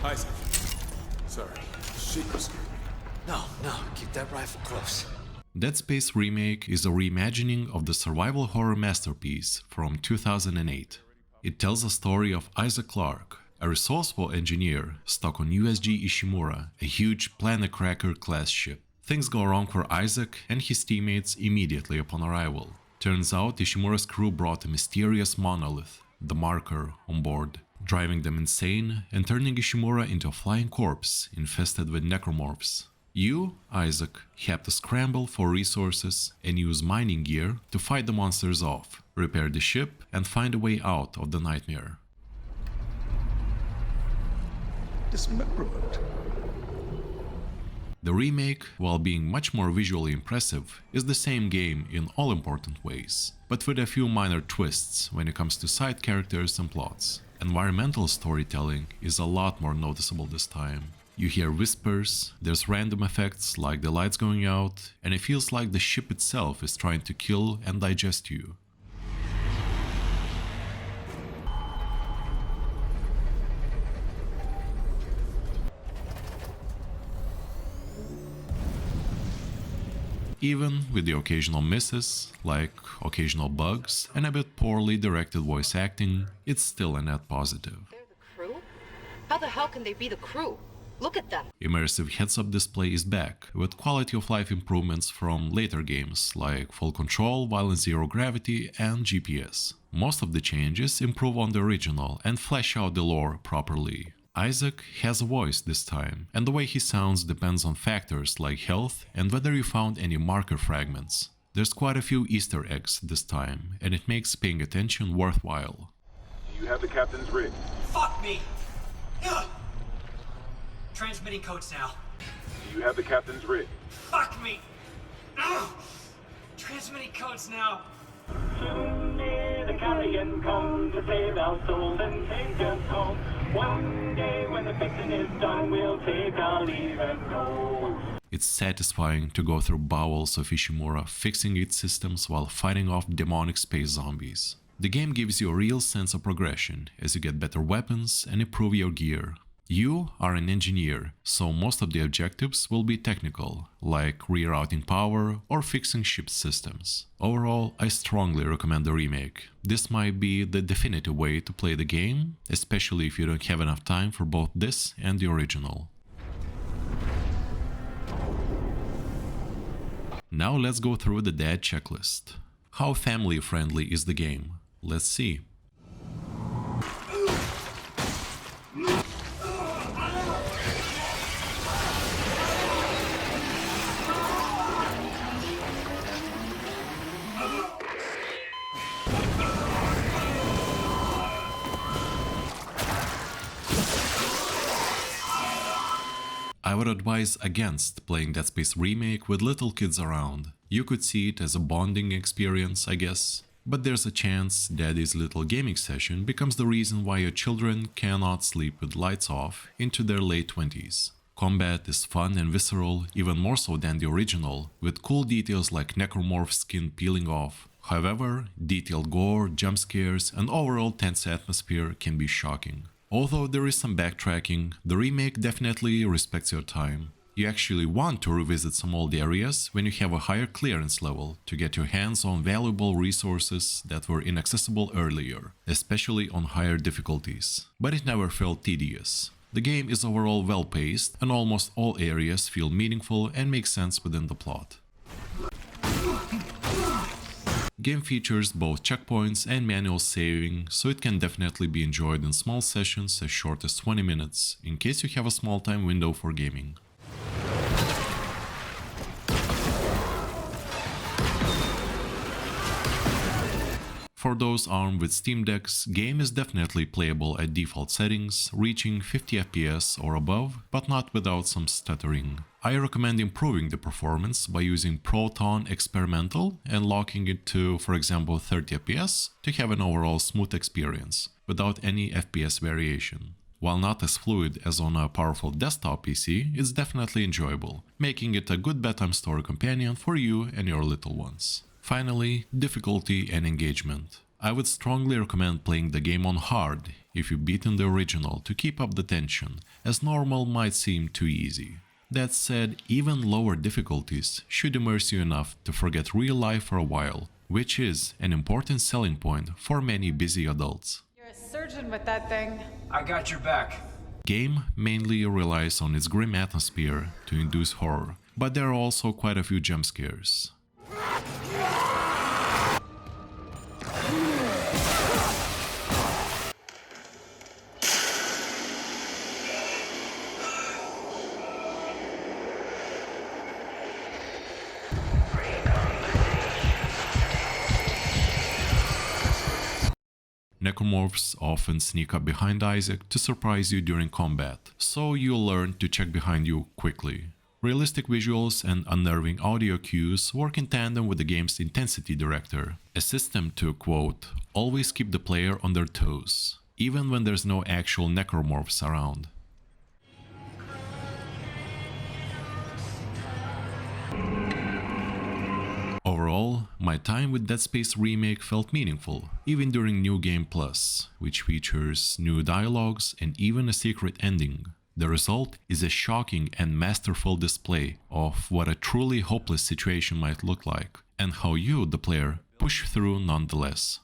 Isaac. Sorry. Sheeps. No, keep that rifle close. Dead Space Remake is a reimagining of the survival horror masterpiece from 2008. It tells the story of Isaac Clarke, a resourceful engineer stuck on USG Ishimura, a huge Planet Cracker class ship. Things go wrong for Isaac and his teammates immediately upon arrival. Turns out Ishimura's crew brought a mysterious monolith, the Marker, on board, driving them insane and turning Ishimura into a flying corpse infested with necromorphs. You, Isaac, have to scramble for resources and use mining gear to fight the monsters off, repair the ship and find a way out of the nightmare. Dismemberment. The remake, while being much more visually impressive, is the same game in all important ways, but with a few minor twists when it comes to side characters and plots. Environmental storytelling is a lot more noticeable this time. You hear whispers, there's random effects like the lights going out, and it feels like the ship itself is trying to kill and digest you. Even with the occasional misses, like occasional bugs and a bit poorly directed voice acting, it's still a net positive. They're the crew? How the hell can they be the crew? Look at them! Immersive heads-up display is back, with quality of life improvements from later games like Full Control, Violent Zero Gravity and GPS. Most of the changes improve on the original and flesh out the lore properly. Isaac has a voice this time, and the way he sounds depends on factors like health and whether you found any marker fragments. There's quite a few Easter eggs this time, and it makes paying attention worthwhile. Do you have the captain's rig? Fuck me! Ugh. Transmitting codes now. Do you have the captain's rig? Fuck me! Ugh. Transmitting codes now. Soon may the carrion come to save our souls and take us home. One day when the fixing is done, we'll take our leave and go. It's satisfying to go through bowels of Ishimura fixing its systems while fighting off demonic space zombies. The game gives you a real sense of progression as you get better weapons and improve your gear. You are an engineer, so most of the objectives will be technical, like rerouting power or fixing ship systems. Overall, I strongly recommend the remake. This might be the definitive way to play the game, especially if you don't have enough time for both this and the original. Now let's go through the dad checklist. How family-friendly is the game? Let's see. I would advise against playing Dead Space Remake with little kids around. You could see it as a bonding experience, I guess. But there's a chance Daddy's little gaming session becomes the reason why your children cannot sleep with lights off into their late 20s. Combat is fun and visceral, even more so than the original, with cool details like necromorph skin peeling off. However, detailed gore, jump scares, and overall tense atmosphere can be shocking. Although there is some backtracking, the remake definitely respects your time. You actually want to revisit some old areas when you have a higher clearance level to get your hands on valuable resources that were inaccessible earlier, especially on higher difficulties. But it never felt tedious. The game is overall well-paced and almost all areas feel meaningful and make sense within the plot. Game features both checkpoints and manual saving, so it can definitely be enjoyed in small sessions as short as 20 minutes, in case you have a small time window for gaming. For those armed with Steam Decks, game is definitely playable at default settings, reaching 50 FPS or above, but not without some stuttering. I recommend improving the performance by using Proton Experimental and locking it to, for example, 30 FPS to have an overall smooth experience, without any FPS variation. While not as fluid as on a powerful desktop PC, it's definitely enjoyable, making it a good bedtime story companion for you and your little ones. Finally, difficulty and engagement. I would strongly recommend playing the game on hard if you've beaten the original to keep up the tension, as normal might seem too easy. That said, even lower difficulties should immerse you enough to forget real life for a while, which is an important selling point for many busy adults. You're a surgeon with that thing. I got your back. Game mainly relies on its grim atmosphere to induce horror, but there are also quite a few jump scares. Necromorphs often sneak up behind Isaac to surprise you during combat, so you'll learn to check behind you quickly. Realistic visuals and unnerving audio cues work in tandem with the game's intensity director, a system to, quote, always keep the player on their toes, even when there's no actual necromorphs around. Overall, my time with Dead Space Remake felt meaningful, even during New Game Plus, which features new dialogues and even a secret ending. The result is a shocking and masterful display of what a truly hopeless situation might look like, and how you, the player, push through nonetheless.